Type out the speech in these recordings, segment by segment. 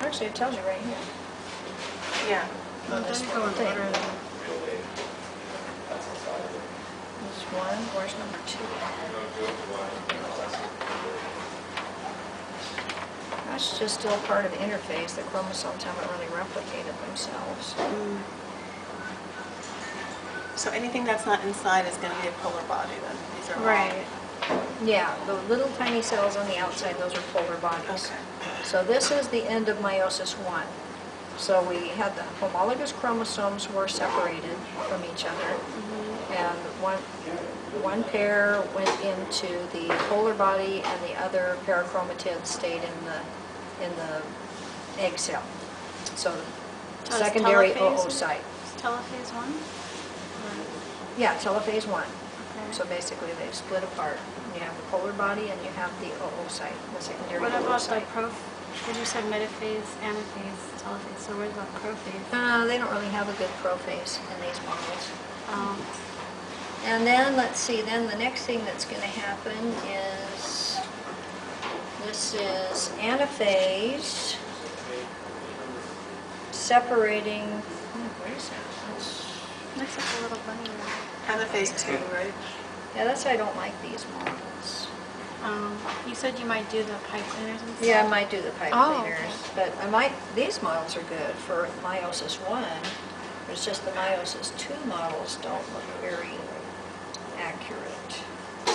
Actually, it tells you right here. Yeah. On this Doesn't go in thing. order. This one, where's number 2? That's just still part of the interface. The chromosomes haven't really replicated themselves. So anything that's not inside is going to be a polar body then? These are all- Right. Yeah, the little tiny cells on the outside, those are polar bodies. Okay. So this is the end of meiosis 1. So we had the homologous chromosomes were separated from each other, and one pair went into the polar body, and the other parachromatid stayed in the egg cell. So So the it's secondary telophase? oocyte. Is telophase 1? Yeah, telophase 1. Okay. So basically they split apart. You have the polar body and you have the oocyte, the secondary What about the oocyte. Did you said metaphase, anaphase, telophase? So what about prophase? They don't really have a good prophase in these models. Um, And then, let's see, then the next thing that's going to happen is, this is anaphase separating, where is that? looks like a little bunny rabbit. Anaphase 2, right? Yeah, that's why I don't like these models. You said you might do the pipe cleaners and stuff? Yeah, I might do the pipe Oh, cleaners, okay. but these models are good for meiosis 1. It's just the meiosis 2 models don't look very accurate.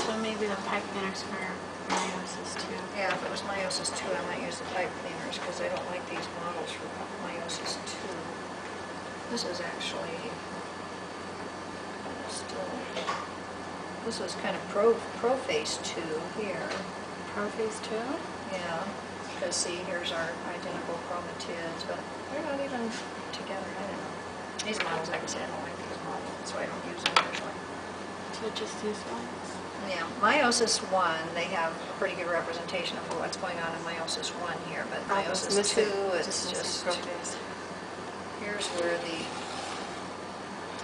So maybe the pipe cleaners for meiosis too. Yeah, if it was meiosis 2, I might use the pipe cleaners because I don't like these models for meiosis 2. This is actually this is kind of prophase 2 here. Prophase 2? Yeah, because see, here's our identical chromatids, but they're not even together. I don't know. These models, like I said, I don't like these models, so I don't use them usually. So just these ones? Yeah, meiosis 1, they have a pretty good representation of what's going on in meiosis 1 here, but meiosis 2, it's just, prophase.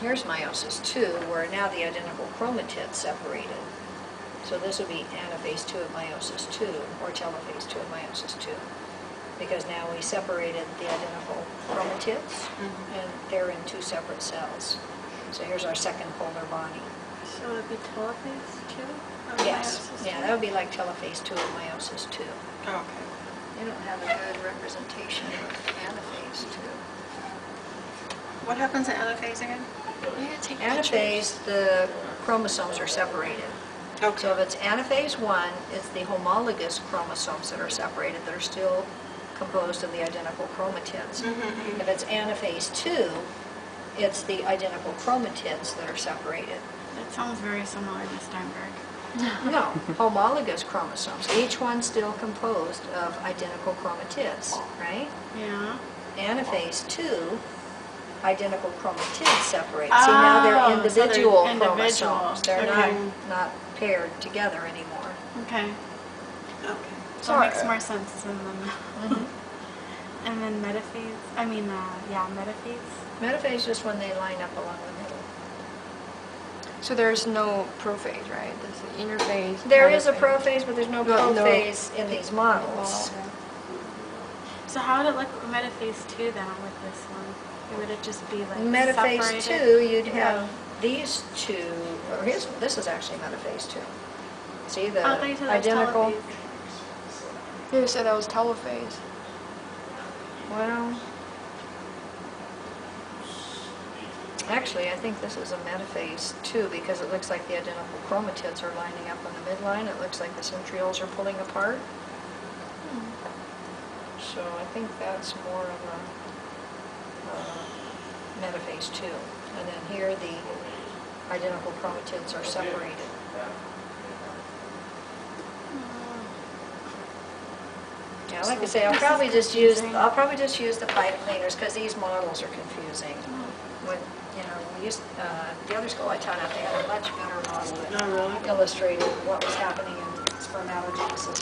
here's meiosis 2, where now the identical chromatids separated. So this would be anaphase 2 of meiosis 2, or telophase 2 of meiosis 2. Because now we separated the identical chromatids, and they're in 2 separate cells. So here's our second polar body. So it would be telophase 2? Of Yes, meiosis yeah, 2? that would be like telophase 2 of meiosis 2. Oh, okay. They don't have a good representation of anaphase 2. What happens in anaphase again? Anaphase, the chromosomes are separated. Okay. So if it's anaphase 1, it's the homologous chromosomes that are separated that are still composed of the identical chromatids. If it's anaphase 2, it's the identical chromatids that are separated. That sounds very similar to Steinberg. No, homologous chromosomes. Each one's still composed of identical chromatids, right? Yeah. Anaphase 2, identical chromatids separate. See, now they're Oh, so they're individual individual. chromosomes. They're Okay. not paired together anymore. Okay. Okay. So it makes more sense than And then metaphase, metaphase. Metaphase is just when they line up along the middle. So there's no prophase, right? There's the interphase. There is a metaphase. prophase, but there's no prophase in these models. So how would it look with metaphase 2 then with this one? Or would it just be like Metaphase separated? 2, you'd have these two, or this is actually metaphase 2. See the Oh, I thought you said that was identical? telophase. You said that was telophase. Well, actually, I think this is a metaphase 2 because it looks like the identical chromatids are lining up on the midline. It looks like the centrioles are pulling apart. So I think that's more of a metaphase 2. And then here the identical chromatids are separated. Yeah, like I say, I'll probably just use the pipe cleaners because these models are confusing. When we used the other school I taught at, they had a much better model that illustrated what was happening in spermatogenesis